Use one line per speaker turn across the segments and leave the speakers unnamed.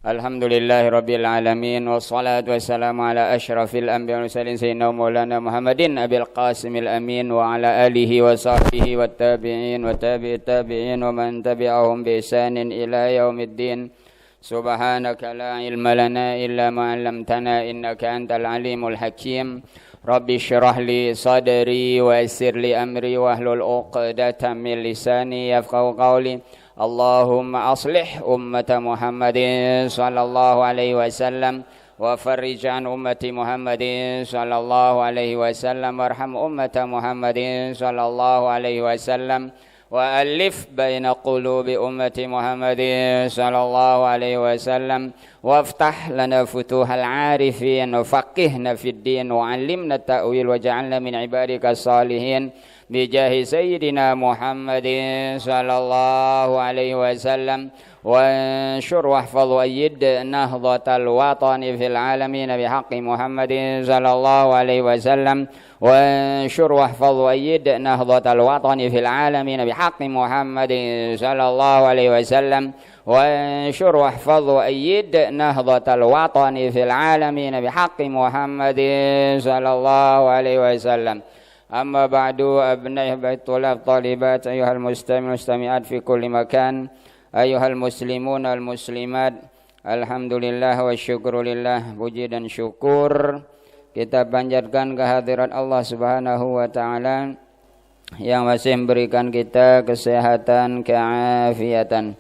Alhamdulillahirabbil alamin wassalatu wassalamu ala asyrafil anbiya'i wal mursalin sayyidina Maulana Muhammadin abil qasimil amin wa ala alihi wa sahbihi wat tabi'in wa tabi'it tabi'in wa man tabi'ahum bi ihsanin ila yaumiddin. Subhanaka la ilma lana illa ma 'allamtana innaka antal alimul hakim. Rabbi shrah li sadri wa yassir li amri wahlul 'uqdatam min lisani yafqahu qawli. Allahumma aslih ummata Muhammadin sallallahu alaihi wasallam wa farrij an ummati Muhammadin sallallahu alaihi wasallam warham ummata Muhammadin sallallahu alaihi wasallam wa alif baina qulubi ummati Muhammadin sallallahu alaihi wasallam waftah lana futuhal arifin wa faqihna fid din wa 'allimna ta'wil wa ja'alna min ibadikas salihin bijahi sayyidina Muhammadin sallallahu alaihi wasallam wa anshur wahfaz wa ayyid nahdhatal watani fil alamin bihaqqi Muhammadin sallallahu alaihi wasallam wa anshur wahfaz wa ayyid nahdhatal watani fil alamin bihaqqi Muhammadin sallallahu alaihi wasallam wa anshur wahfaz wa ayyid nahdhatal watani fil alamin bihaqqi Muhammadin sallallahu alaihi wasallam. Amma ba'du abnai baitullah talibat ayyuhal mustami'un mustami'at fi kulli makan ayyuhal muslimun wal muslimat alhamdulillah wa syukrulillah, puji dan syukur kita panjatkan kehadirat Allah Subhanahu wa taala yang masih memberikan kita kesehatan, keafiatan,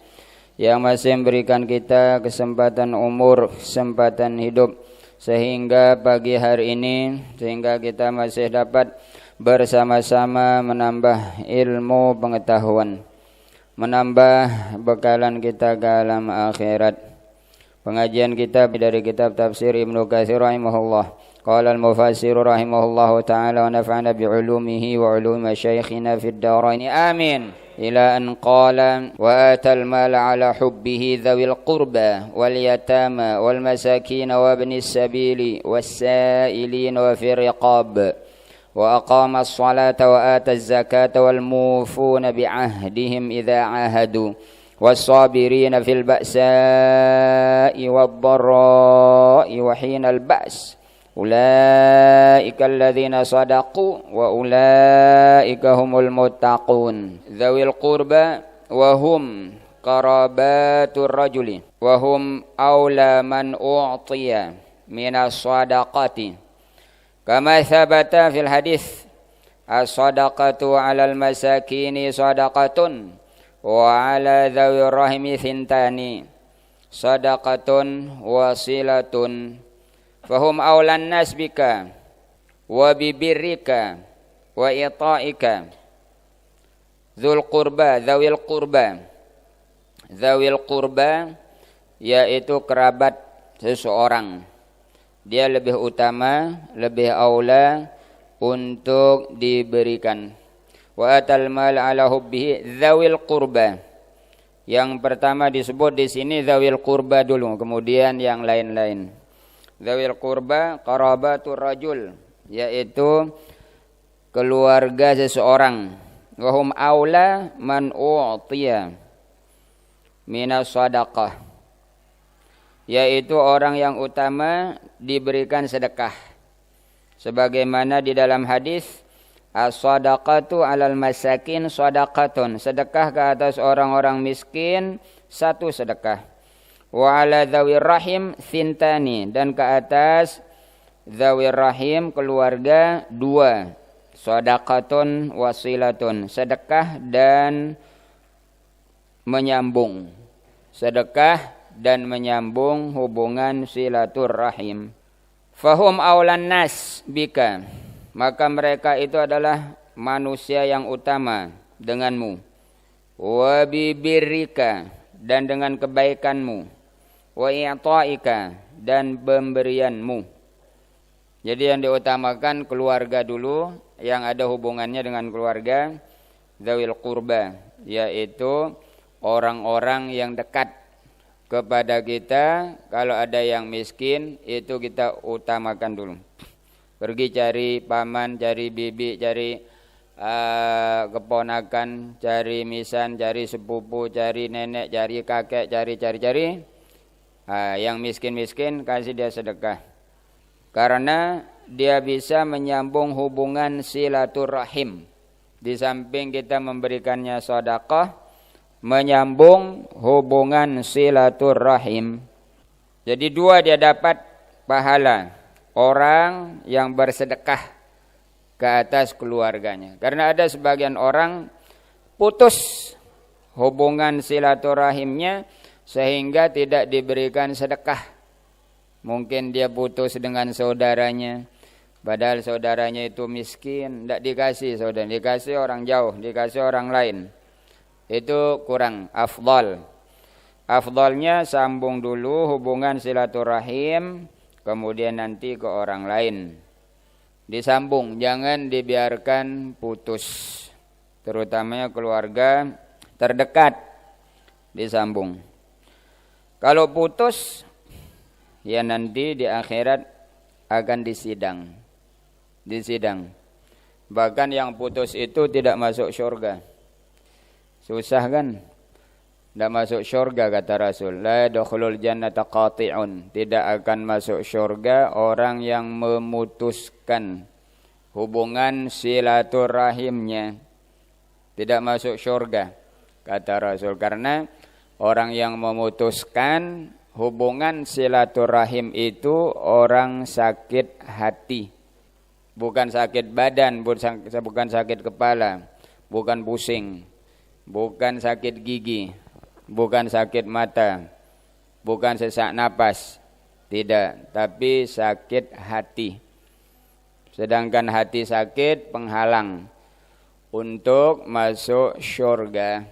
yang masih memberikan kita kesempatan umur, kesempatan hidup sehingga pagi hari ini sehingga kita masih dapat bersama-sama menambah ilmu pengetahuan, menambah bekalan kita ke alam akhirat. Pengajian kita dari kitab tafsir Ibnu Katsir rahimahullah. Qala al-mufassir rahimahullahu ta'ala wa nafa'ana bi'ulumihi wa 'ulumi masyayikhina fid dharain. Amin. Ila an qala wa atal mala ala hubbihi dhawil qurba wal yatama wal masakin wa ibnis sabili was sa'ilin wa fi riqab. وأقام الصلاة وآتى الزكاة والموفون بعهدهم إذا عاهدوا والصابرين في البأساء والضراء وحين البأس أولئك الذين صدقوا وأولئك هم المتقون ذوي القربى وهم قرابات الرجل وهم أولى من أعطي من الصدقة kama thabata fil hadis as-sadaqatu 'alal masakini sadaqatun wa 'ala dzawir rahimi thintani sadaqatun wasilatun fahum aulan nas bika wa bibirrika wa ita'ika dzul qurba dzawil qurba yaitu kerabat seseorang, dia lebih utama, lebih aula untuk diberikan. Wa atal mal ala hubbihi dzawil qurba. Yang pertama disebut di sini dzawil qurba dulu, kemudian yang lain-lain. Dzawil qurba qarabatur rajul, yaitu keluarga seseorang. Wa hum aula man u'tiya minas shadaqah, yaitu orang yang utama diberikan sedekah. Sebagaimana di dalam hadis as-sadaqatu 'alal masakin sadaqatun, sedekah ke atas orang-orang miskin satu sedekah. Wa 'ala dzawir rahim thintani, dan ke atas dzawir rahim keluarga dua. Sadaqatun wasilatun, sedekah dan menyambung. Sedekah dan menyambung hubungan silaturrahim. Fahum aulan nas bika, maka mereka itu adalah manusia yang utama denganmu. Wa bibirrika, dan dengan kebaikanmu. Wa i'ta'ika, dan pemberianmu. Jadi yang diutamakan keluarga dulu, yang ada hubungannya dengan keluarga dzawil qurba, yaitu orang-orang yang dekat kepada kita. Kalau ada yang miskin itu kita utamakan dulu. Pergi cari paman, cari bibi, cari keponakan, cari misan, cari sepupu, cari nenek, cari kakek, cari. Yang miskin-miskin kasih dia sedekah. Karena dia bisa menyambung hubungan silaturahim. Di samping kita memberikannya sedekah, menyambung hubungan silaturahim. Jadi dua dia dapat pahala. Orang yang bersedekah ke atas keluarganya. Karena ada sebagian orang putus hubungan silaturahimnya sehingga tidak diberikan sedekah. Mungkin dia putus dengan saudaranya, padahal saudaranya itu miskin, tidak dikasih saudara, dikasih orang jauh, dikasih orang lain. Itu kurang afdal. Afdalnya sambung dulu hubungan silaturahim, kemudian nanti ke orang lain. Disambung, jangan dibiarkan putus. Terutamanya keluarga terdekat, disambung. Kalau putus, ya nanti di akhirat akan disidang. Bahkan yang putus itu tidak masuk syurga. Susah kan? Tidak masuk syurga kata Rasul. La yadkhulul jannata qati'un. Tidak akan masuk syurga orang yang memutuskan hubungan silaturahimnya. Tidak masuk syurga kata Rasul. Karena orang yang memutuskan hubungan silaturahim itu orang sakit hati. Bukan sakit badan, bukan sakit kepala, bukan pusing, bukan sakit gigi, bukan sakit mata, bukan sesak napas. Tidak, tapi sakit hati. Sedangkan hati sakit penghalang untuk masuk syurga.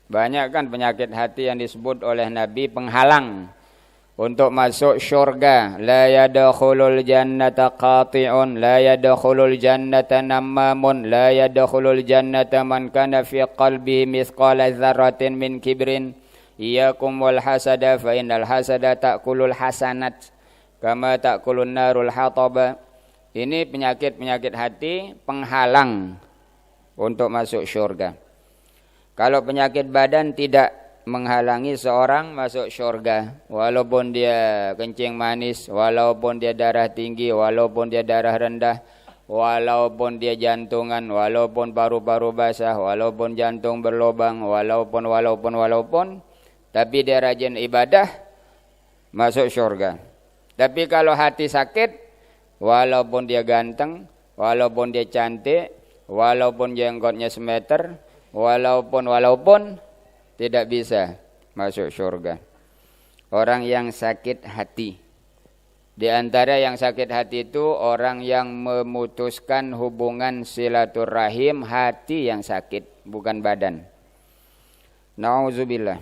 Banyak kan penyakit hati yang disebut oleh Nabi penghalang untuk masuk syurga. La yadkhulul jannata qati'un, la yadkhulul jannata namamun, la yadkhulul jannata man kana fi qalbihi mithqala dzarratin min kibrin. Iyyakum wal hasada fa innal hasada ta'kulul hasanat kama ta'kulun narul hataba. Ini penyakit-penyakit hati penghalang untuk masuk syurga. Kalau penyakit badan tidak menghalangi seorang masuk syurga. Walaupun dia kencing manis, walaupun dia darah tinggi, walaupun dia darah rendah, walaupun dia jantungan, walaupun paru-paru basah, walaupun jantung berlubang, walaupun, tapi dia rajin ibadah, masuk syurga. Tapi kalau hati sakit, walaupun dia ganteng, walaupun dia cantik, walaupun jenggotnya semeter, walaupun tidak bisa masuk syurga. Orang yang sakit hati. Di antara yang sakit hati itu orang yang memutuskan hubungan silaturahim, hati yang sakit, bukan badan. Nauzubillah.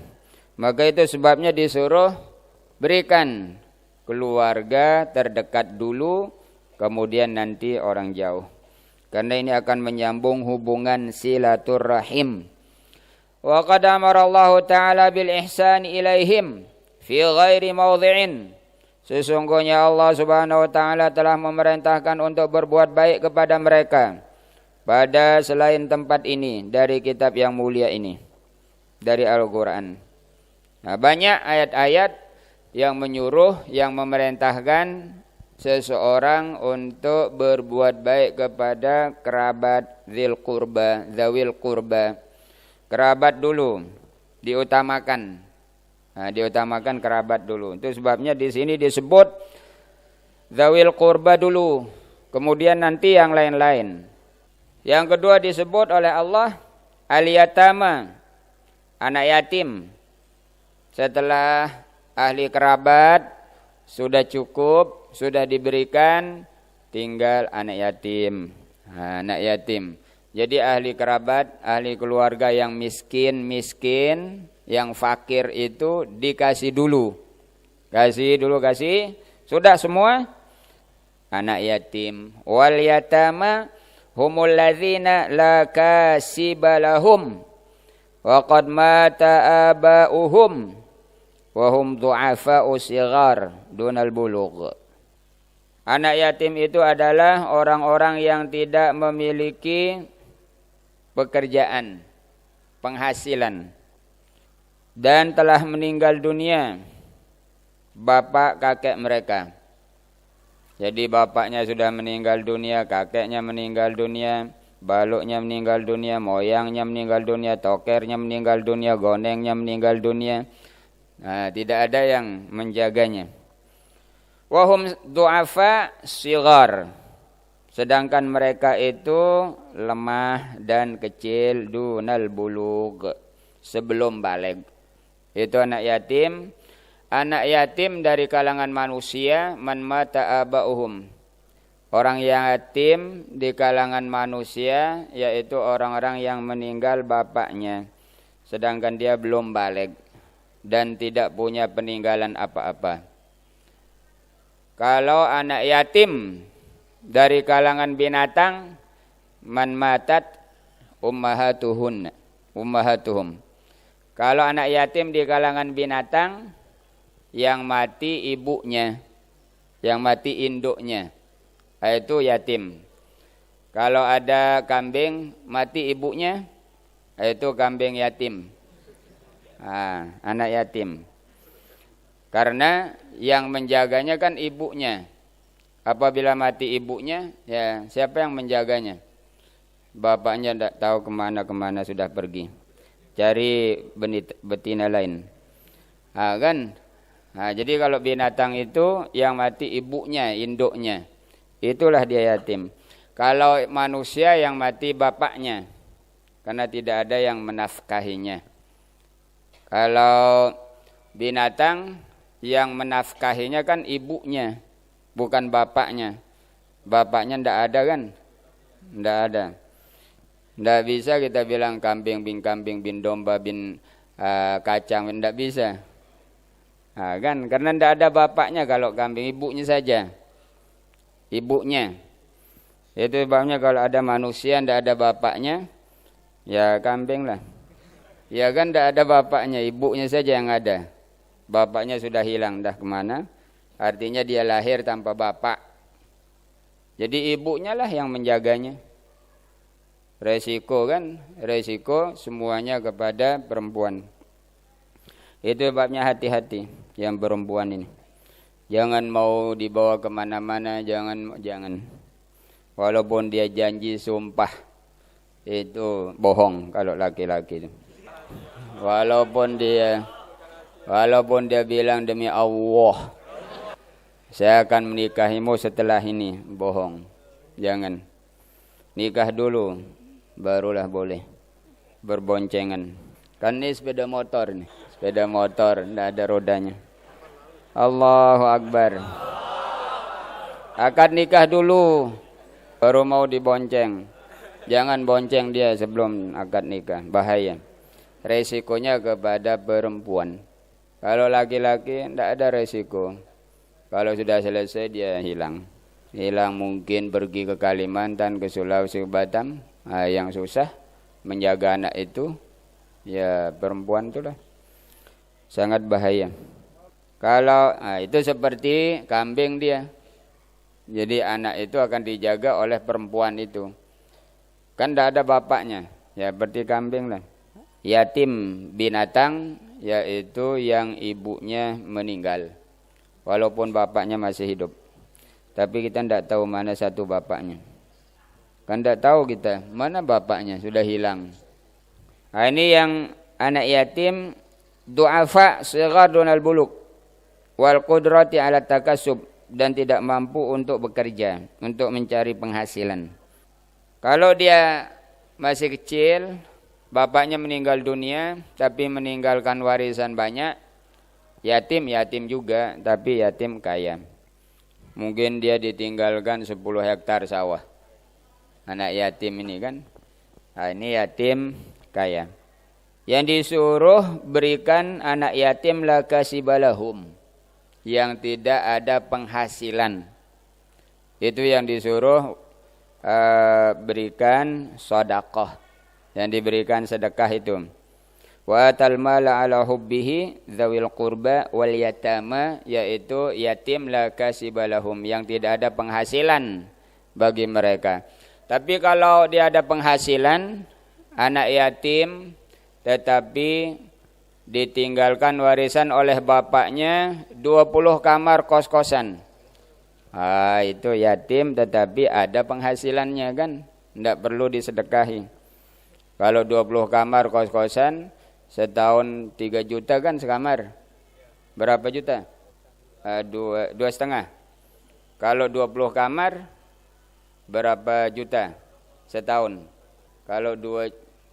Maka itu sebabnya disuruh berikan keluarga terdekat dulu, kemudian nanti orang jauh. Karena ini akan menyambung hubungan silaturahim. Wa qad amara Allah Ta'ala bil ihsan ilaihim fi ghairi mawdhi'in. Sesungguhnya Allah Subhanahu wa taala telah memerintahkan untuk berbuat baik kepada mereka pada selain tempat ini dari kitab yang mulia ini, dari Al-Qur'an. Nah, banyak ayat-ayat yang menyuruh, yang memerintahkan seseorang untuk berbuat baik kepada kerabat zawil qurba. Kerabat dulu diutamakan. Nah, diutamakan kerabat dulu. Itu sebabnya di sini disebut zawil qurba dulu, kemudian nanti yang lain-lain. Yang kedua disebut oleh Allah al-yatama, anak yatim. Setelah ahli kerabat sudah cukup, sudah diberikan, tinggal anak yatim. Nah, anak yatim. Jadi ahli kerabat, ahli keluarga yang miskin, yang fakir itu dikasih dulu. Kasih. Sudah semua anak yatim. Wal yatama humul ladzina la kasiba lahum wa qad mata aba'uhum wa hum du'afa'u sighar dunal bulugh. Anak yatim itu adalah orang-orang yang tidak memiliki pekerjaan, penghasilan, dan telah meninggal dunia bapak kakek mereka. Jadi bapaknya sudah meninggal dunia, kakeknya meninggal dunia, baluknya meninggal dunia, moyangnya meninggal dunia, tokernya meninggal dunia, gonengnya meninggal dunia. Nah, tidak ada yang menjaganya. Wahum du'afa sigar. Sedangkan mereka itu lemah dan kecil dunal bulug, sebelum baligh. Itu anak yatim. Anak yatim dari kalangan manusia, man mata aba'uhum. Orang yang yatim di kalangan manusia yaitu orang-orang yang meninggal bapaknya, sedangkan dia belum baligh dan tidak punya peninggalan apa-apa. Kalau anak yatim dari kalangan binatang, man matat ummahatuhum. Kalau anak yatim di kalangan binatang, yang mati ibunya, yang mati induknya, itu yatim. Kalau ada kambing mati ibunya, itu kambing yatim. Anak yatim. Karena yang menjaganya kan ibunya. Apabila mati ibunya, ya siapa yang menjaganya? Bapaknya tidak tahu kemana sudah pergi, cari betina lain. Kan? Jadi kalau binatang itu yang mati ibunya, induknya, itulah dia yatim. Kalau manusia yang mati bapaknya, karena tidak ada yang menafkahinya. Kalau binatang yang menafkahinya kan ibunya, bukan bapaknya. Bapaknya tidak ada kan? Tidak ada. Tidak bisa kita bilang kambing bin domba bin kacang, tidak bisa. Kan karena tidak ada bapaknya kalau kambing, ibunya saja. Ibunya. Itu sebabnya kalau ada manusia tidak ada bapaknya, ya kambing lah. Ya kan tidak ada bapaknya, ibunya saja yang ada. Bapaknya sudah hilang, dah kemana? Artinya dia lahir tanpa bapak. Jadi ibunya lah yang menjaganya. Resiko kan, resiko semuanya kepada perempuan. Itu sebabnya hati-hati yang perempuan ini. Jangan mau dibawa kemana-mana, jangan. Walaupun dia janji sumpah, itu bohong kalau laki-laki itu. Walaupun dia bilang demi Allah, saya akan menikahimu setelah ini, bohong. Jangan. Nikah dulu, barulah boleh berboncengan. Kan ini sepeda motor nih. Sepeda motor, tidak ada rodanya. Allahu Akbar. Akad nikah dulu, baru mau dibonceng. Jangan bonceng dia sebelum akad nikah, bahaya. Resikonya kepada perempuan. Kalau laki-laki tidak ada resiko. Kalau sudah selesai dia hilang. Hilang mungkin pergi ke Kalimantan, ke Sulawesi, ke Batam. Yang susah menjaga anak itu, ya perempuan itulah. Sangat bahaya. Kalau itu seperti kambing dia. Jadi anak itu akan dijaga oleh perempuan itu. Kan tidak ada bapaknya. Ya seperti kambing lah. Yatim binatang yaitu yang ibunya meninggal. Walaupun bapaknya masih hidup. Tapi kita tidak tahu mana satu bapaknya. Kan tidak tahu kita mana bapaknya, sudah hilang. Ini yang anak yatim du'afa sighar dunal buluk wal qudrati ala takasub, dan tidak mampu untuk bekerja, untuk mencari penghasilan. Kalau dia masih kecil, bapaknya meninggal dunia tapi meninggalkan warisan banyak, yatim juga tapi yatim kaya. Mungkin dia ditinggalkan 10 hektar sawah. Anak yatim ini kan. Ini yatim kaya. Yang disuruh berikan anak yatim la kasibalahum, yang tidak ada penghasilan. Itu yang disuruh berikan sedekah, yang diberikan sedekah itu. Wa atal mala ala hubbihi dzawil qurba wal yatama, yaitu yatim la kasibalahum, yang tidak ada penghasilan bagi mereka. Tapi kalau dia ada penghasilan, anak yatim tetapi ditinggalkan warisan oleh bapaknya 20 kamar kos-kosan. Itu yatim tetapi ada penghasilannya kan, tidak perlu disedekahi. Kalau 20 kamar kos-kosan setahun 3 juta kan sekamar. Berapa juta? 2,5. Kalau 20 kamar berapa juta setahun? Kalau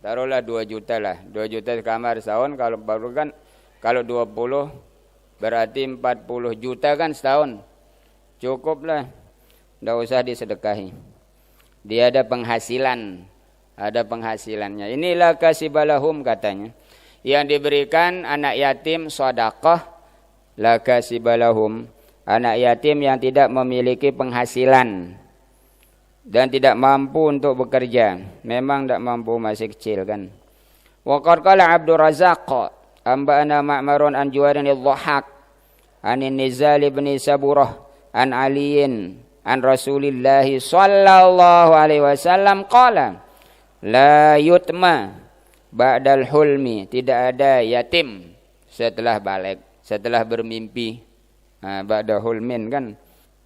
taruhlah 2 juta lah. 2 juta sekamar setahun, kalau baru kan kalau 20 berarti 40 juta kan setahun. Cukup lah. Tidak usah disedekahi. Dia ada penghasilan. Ada penghasilannya. Inilah kasibalahum katanya. Yang diberikan anak yatim sedekah la kasibalahum. Anak yatim yang tidak memiliki penghasilan dan tidak mampu untuk bekerja. Memang tidak mampu, masih kecil kan. Wa qala Abdur Razzaq amba'ana Ma'marun an Juwairin al-Dhahhak an Nizal bin Saburah an Aliin an Rasulillah sallallahu alaihi wasallam qala la yutma ba'dal hulmi. Tidak ada yatim setelah balik, setelah bermimpi. Ba'da hulmin kan.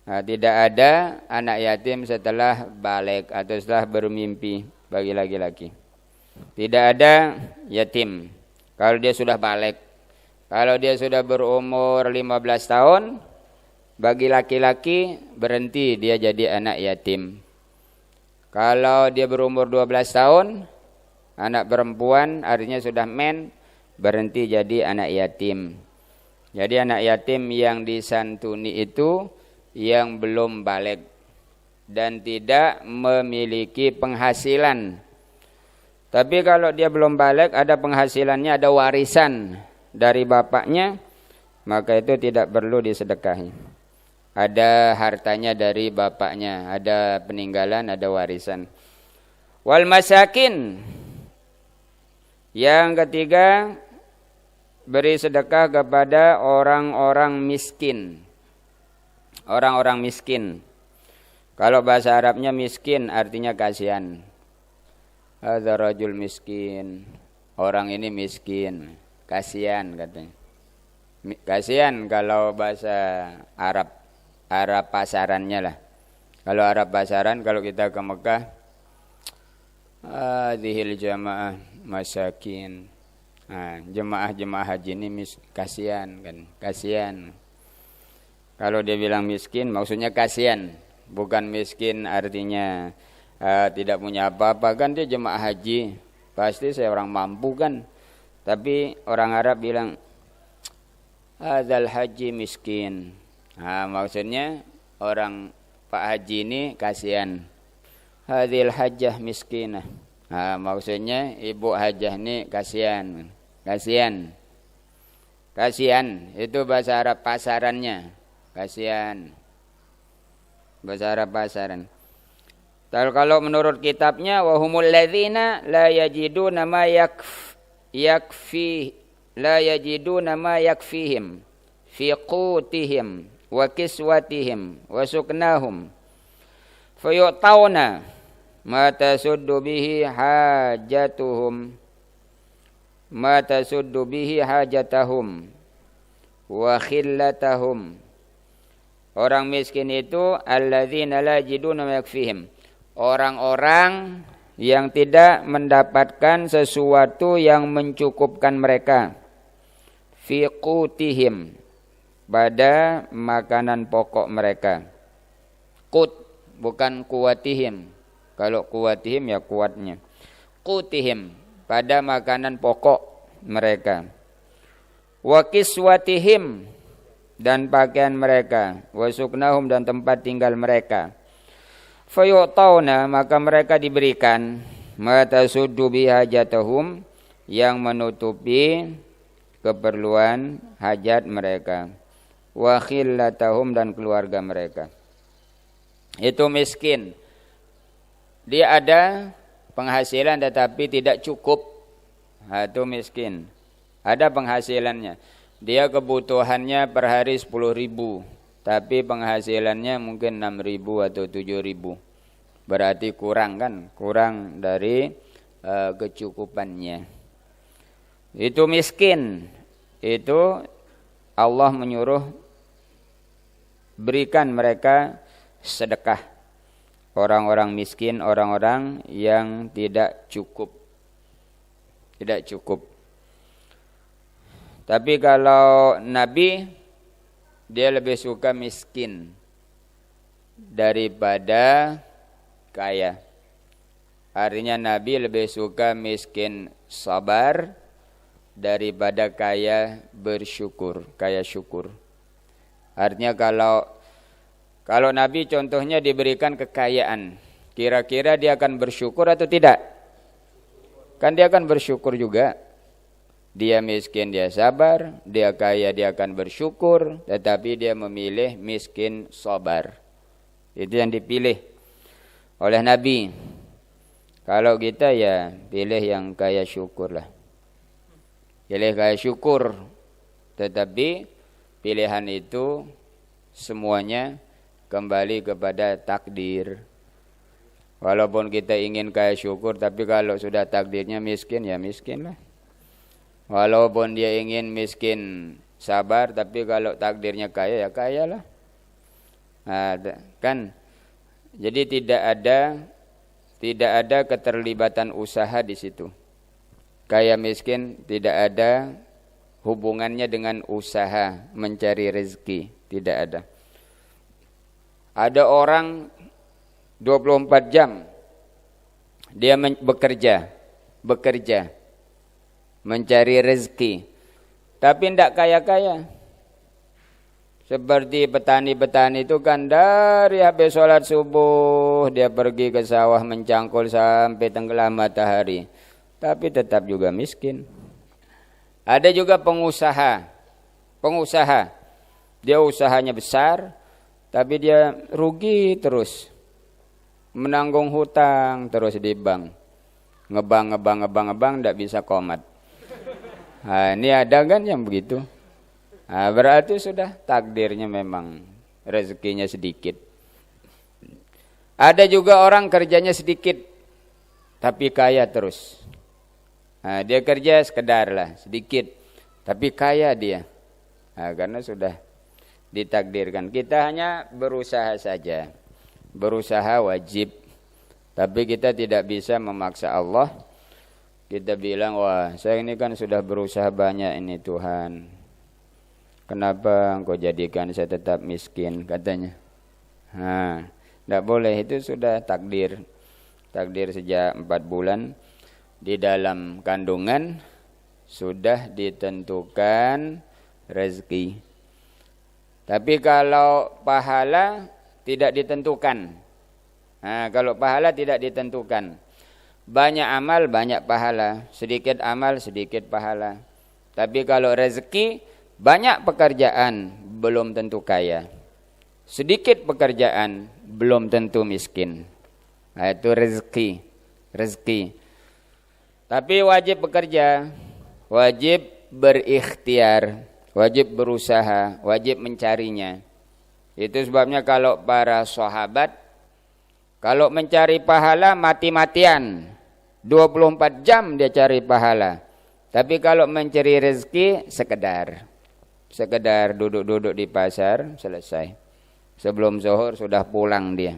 Tidak ada anak yatim setelah balik atau setelah bermimpi bagi laki-laki. Tidak ada yatim kalau dia sudah balik. Kalau dia sudah berumur 15 tahun, bagi laki-laki berhenti dia jadi anak yatim. Kalau dia berumur 12 tahun, anak perempuan artinya sudah berhenti jadi anak yatim. Jadi anak yatim yang disantuni itu yang belum balik dan tidak memiliki penghasilan. Tapi kalau dia belum balik, ada penghasilannya, ada warisan dari bapaknya, maka itu tidak perlu disedekahi. Ada hartanya dari bapaknya, ada peninggalan, ada warisan. Wal masakin. Yang ketiga, beri sedekah kepada orang-orang miskin. Orang-orang miskin. Kalau bahasa Arabnya miskin artinya kasihan. Hadza rajul miskin. Orang ini miskin, kasihan katanya. Kasihan kalau bahasa Arab. Arab pasarannya lah. Kalau Arab pasaran, kalau kita ke Mekah, hadhil jamaah masakin. Jemaah-jemaah haji ini kasihan kan, kasihan. Kalau dia bilang miskin, maksudnya kasihan, bukan miskin artinya tidak punya apa-apa kan. Dia jemaah haji, pasti saya orang mampu kan. Tapi orang Arab bilang hadzal haji miskin. Maksudnya orang Pak Haji ini kasihan. Hadzil hajjah miskinah. Maksudnya ibu hajah ini kasihan. Kasihan. Kasihan itu bahasa Arab pasarannya. Kasihan. Bahasa Arab pasaran. Kalau menurut kitabnya wahumul ladzina la yajiduna ma yakfihim fi qutihim wa kiswatihim wa suknahum fayu'tauna ma tasuddu bihi hajatahum wa khillatahum. Orang miskin itu alladzina la yajiduna ma yakfihim, orang-orang yang tidak mendapatkan sesuatu yang mencukupkan mereka. Fi qutihim, pada makanan pokok mereka. Qut bukan kuatihim. Kalau kuatihim ya kuatnya. Qutihim, pada makanan pokok mereka. Wa kiswatihim, dan pakaian mereka. Wa suknahum, dan tempat tinggal mereka. Fayu'tauna, maka mereka diberikan ma tasuddu bihajatahum, yang menutupi keperluan hajat mereka. Wa khillatahum, dan keluarga mereka. Itu miskin. Dia ada penghasilan tetapi tidak cukup. Itu miskin. Ada penghasilannya. Dia kebutuhannya per hari 10.000, tapi penghasilannya mungkin 6.000 atau 7.000. Berarti kurang kan? Kurang dari kecukupannya. Itu miskin. itu Allah menyuruh berikan mereka sedekah. Orang-orang miskin, orang-orang yang tidak cukup. Tidak cukup. Tapi kalau Nabi, dia lebih suka miskin daripada kaya. Artinya Nabi lebih suka miskin sabar daripada kaya bersyukur, kaya syukur. Artinya kalau Nabi contohnya diberikan kekayaan, kira-kira dia akan bersyukur atau tidak? Kan dia akan bersyukur juga. Dia miskin, dia sabar. Dia kaya, dia akan bersyukur. Tetapi dia memilih miskin sabar. Itu yang dipilih oleh Nabi. Kalau kita ya pilih yang kaya syukur lah. Pilih kaya syukur. Tetapi pilihan itu semuanya kembali kepada takdir. Walaupun kita ingin kaya syukur, tapi kalau sudah takdirnya miskin, ya miskin lah. Walaupun dia ingin miskin sabar, tapi kalau takdirnya kaya, ya kaya lah. Nah, kan? Jadi tidak ada keterlibatan usaha di situ. Kaya miskin tidak ada hubungannya dengan usaha mencari rezeki, tidak ada. Ada orang 24 jam dia bekerja mencari rezeki, tapi tidak kaya-kaya. Seperti petani-petani itu kan dari habis sholat subuh dia pergi ke sawah mencangkul sampai tenggelam matahari, tapi tetap juga miskin. Ada juga pengusaha, dia usahanya besar, tapi dia rugi terus, menanggung hutang terus di bank, ngebang, tidak bisa komat. Nah, ini ada kan yang begitu. Nah, berarti sudah takdirnya memang rezekinya sedikit. Ada juga orang kerjanya sedikit, tapi kaya terus. Nah, dia kerja sekedar lah, sedikit, tapi kaya dia. Nah, karena sudah ditakdirkan. Kita hanya berusaha saja. Berusaha wajib. Tapi kita tidak bisa memaksa Allah. Kita bilang, wah saya ini kan sudah berusaha banyak ini Tuhan. Kenapa engkau jadikan saya tetap miskin, katanya. Nah, tidak boleh, itu sudah takdir. Takdir sejak 4 bulan di dalam kandungan sudah ditentukan rezeki. Tapi kalau pahala tidak ditentukan. Nah, kalau pahala tidak ditentukan. Banyak amal, banyak pahala. Sedikit amal, sedikit pahala. Tapi kalau rezeki, banyak pekerjaan, belum tentu kaya. Sedikit pekerjaan, belum tentu miskin. Nah, itu rezeki. Tapi wajib bekerja, wajib berikhtiar, wajib berusaha, wajib mencarinya. Itu sebabnya kalau para sahabat, kalau mencari pahala mati-matian, 24 jam dia cari pahala. Tapi kalau mencari rezeki sekedar duduk-duduk di pasar, selesai. Sebelum zuhur sudah pulang dia.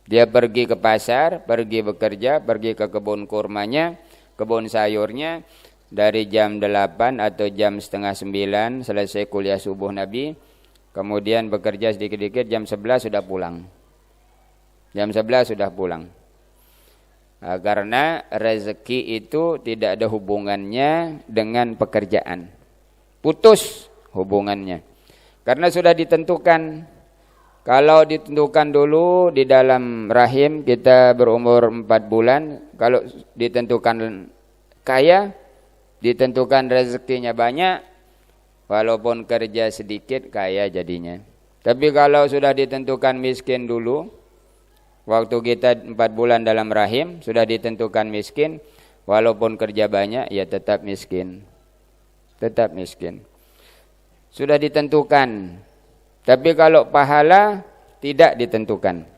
Dia pergi ke pasar, pergi bekerja, pergi ke kebun kurmanya, kebun sayurnya, dari jam 8 atau jam setengah 9 selesai kuliah subuh Nabi. Kemudian bekerja sedikit-sedikit, jam 11 sudah pulang. Jam 11 sudah pulang. Nah, karena rezeki itu tidak ada hubungannya dengan pekerjaan. Putus hubungannya. Karena sudah ditentukan. Kalau ditentukan dulu di dalam rahim kita berumur 4 bulan, kalau ditentukan kaya, ditentukan rezekinya banyak, walaupun kerja sedikit kaya jadinya. Tapi kalau sudah ditentukan miskin dulu, waktu kita 4 bulan dalam rahim sudah ditentukan miskin, walaupun kerja banyak ya tetap miskin. Tetap miskin. Sudah ditentukan. Tapi kalau pahala tidak ditentukan.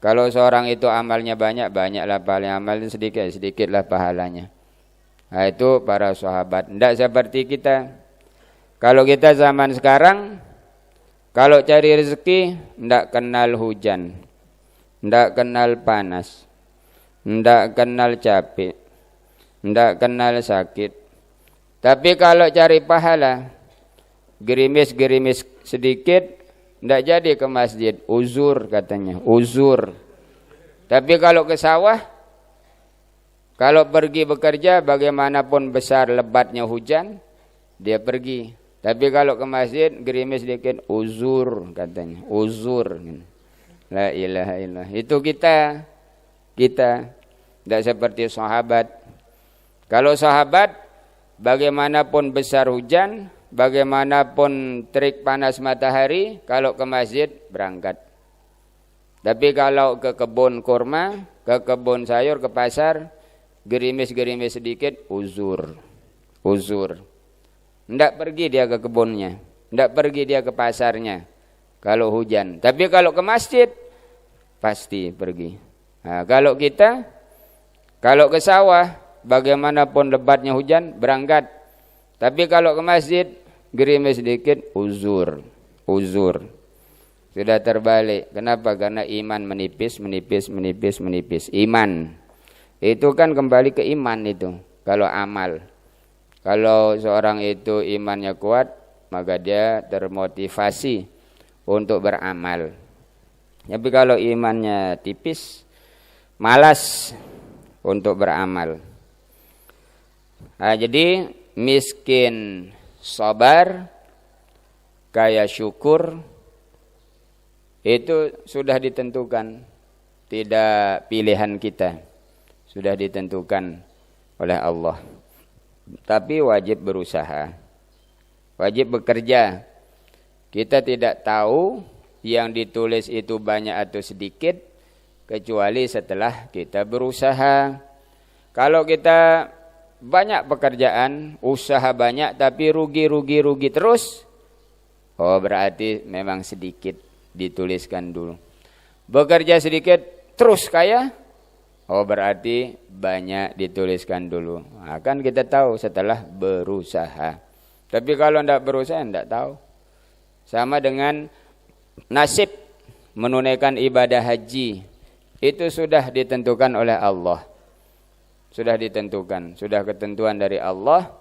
Kalau seorang itu amalnya banyak, banyaklah pahalanya. Amalnya sedikit, sedikitlah pahalanya. Nah, itu para sahabat. Tidak seperti kita. Kalau kita zaman sekarang, kalau cari rezeki, tidak kenal hujan, tidak kenal panas, tidak kenal capek, tidak kenal sakit. Tapi kalau cari pahala, gerimis-gerimis sedikit, tidak jadi ke masjid. Uzur katanya, uzur. Tapi kalau ke sawah, kalau pergi bekerja, bagaimanapun besar lebatnya hujan, dia pergi. Tapi kalau ke masjid, gerimis sedikit, uzur katanya, uzur. La ilaha illallah. Itu kita. Tidak seperti sahabat. Kalau sahabat, bagaimanapun besar hujan, bagaimanapun terik panas matahari, kalau ke masjid, berangkat. Tapi kalau ke kebun kurma, ke kebun sayur, ke pasar, gerimis-gerimis sedikit, uzur. Tidak pergi dia ke kebunnya, tidak pergi dia ke pasarnya kalau hujan. Tapi kalau ke masjid, pasti pergi. Nah, kalau kita, kalau ke sawah, bagaimanapun lebatnya hujan, berangkat. Tapi kalau ke masjid, gerimis sedikit, uzur. Sudah terbalik. Kenapa? Karena iman menipis. Iman itu kan kembali ke iman itu. Kalau amal, kalau seorang itu imannya kuat, maka dia termotivasi untuk beramal. Tapi kalau imannya tipis, malas untuk beramal. Nah, jadi miskin sabar, kaya syukur, itu sudah ditentukan, tidak pilihan kita. Sudah ditentukan oleh Allah. Tapi wajib berusaha, wajib bekerja. Kita tidak tahu yang ditulis itu banyak atau sedikit, kecuali setelah kita berusaha. Kalau kita banyak pekerjaan, usaha banyak tapi rugi terus, oh berarti memang sedikit dituliskan dulu. Bekerja sedikit terus kaya, oh berarti banyak dituliskan dulu. Nah, kan kita tahu setelah berusaha. Tapi kalau tidak berusaha tidak tahu. Sama dengan nasib menunaikan ibadah haji. Itu sudah ditentukan oleh Allah. Sudah ditentukan. Sudah ketentuan dari Allah.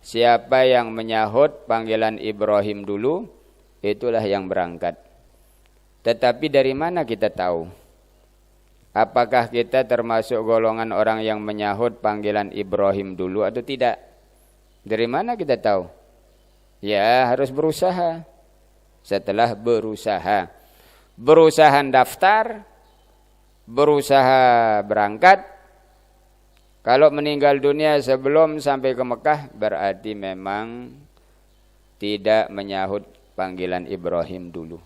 Siapa yang menyahut panggilan Ibrahim dulu, itulah yang berangkat. Tetapi dari mana kita tahu? Apakah kita termasuk golongan orang yang menyahut panggilan Ibrahim dulu atau tidak? Dari mana kita tahu? Ya harus berusaha. Setelah berusaha daftar, berusaha berangkat. Kalau meninggal dunia sebelum sampai ke Mekah, berarti memang tidak menyahut panggilan Ibrahim dulu.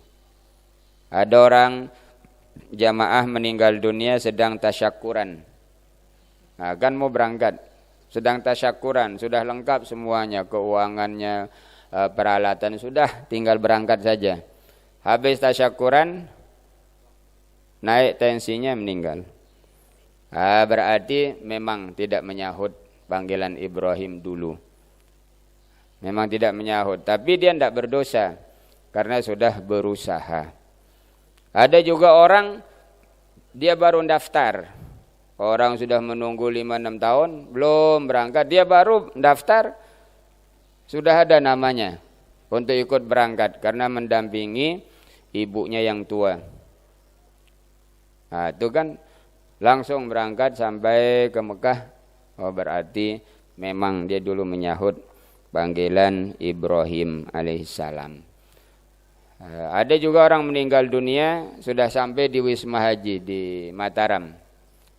Ada orang jamaah meninggal dunia sedang tasyakuran. Nah, kan mau berangkat, sedang tasyakuran, sudah lengkap semuanya, keuangannya, peralatan sudah, tinggal berangkat saja. Habis tasyakuran, naik tensinya, meninggal. Nah, berarti memang tidak menyahut panggilan Ibrahim dulu. Memang tidak menyahut, tapi dia tidak berdosa karena sudah berusaha. Ada juga orang, dia baru daftar. Orang sudah menunggu 5-6 tahun, belum berangkat. Dia baru daftar, sudah ada namanya untuk ikut berangkat. Karena mendampingi ibunya yang tua. Nah, itu kan langsung berangkat sampai ke Mekah. Oh, berarti memang dia dulu menyahut panggilan Ibrahim alaihissalam. Ada juga orang meninggal dunia sudah sampai di Wisma Haji di Mataram.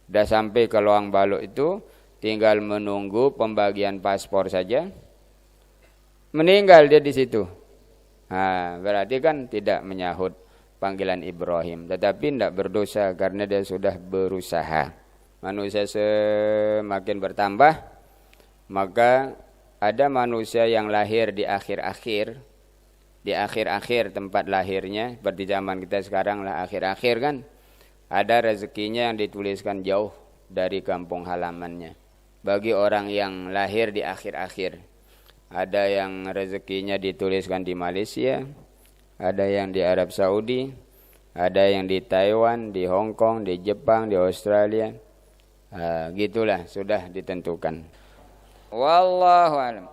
Sudah sampai ke Loang Baluk itu, tinggal menunggu pembagian paspor saja. Meninggal dia di situ. Nah, berarti kan tidak menyahut panggilan Ibrahim, tetapi tidak berdosa karena dia sudah berusaha. Manusia semakin bertambah, maka ada manusia yang lahir di akhir-akhir, tempat lahirnya, seperti zaman kita sekarang lah akhir-akhir kan, ada rezekinya yang dituliskan jauh dari kampung halamannya. bagi orang yang lahir di akhir-akhir. Ada yang rezekinya dituliskan di Malaysia, ada yang di Arab Saudi, ada yang di Taiwan, di Hong Kong, di Jepang, di Australia. Gitulah sudah ditentukan. Wallahu a'lam.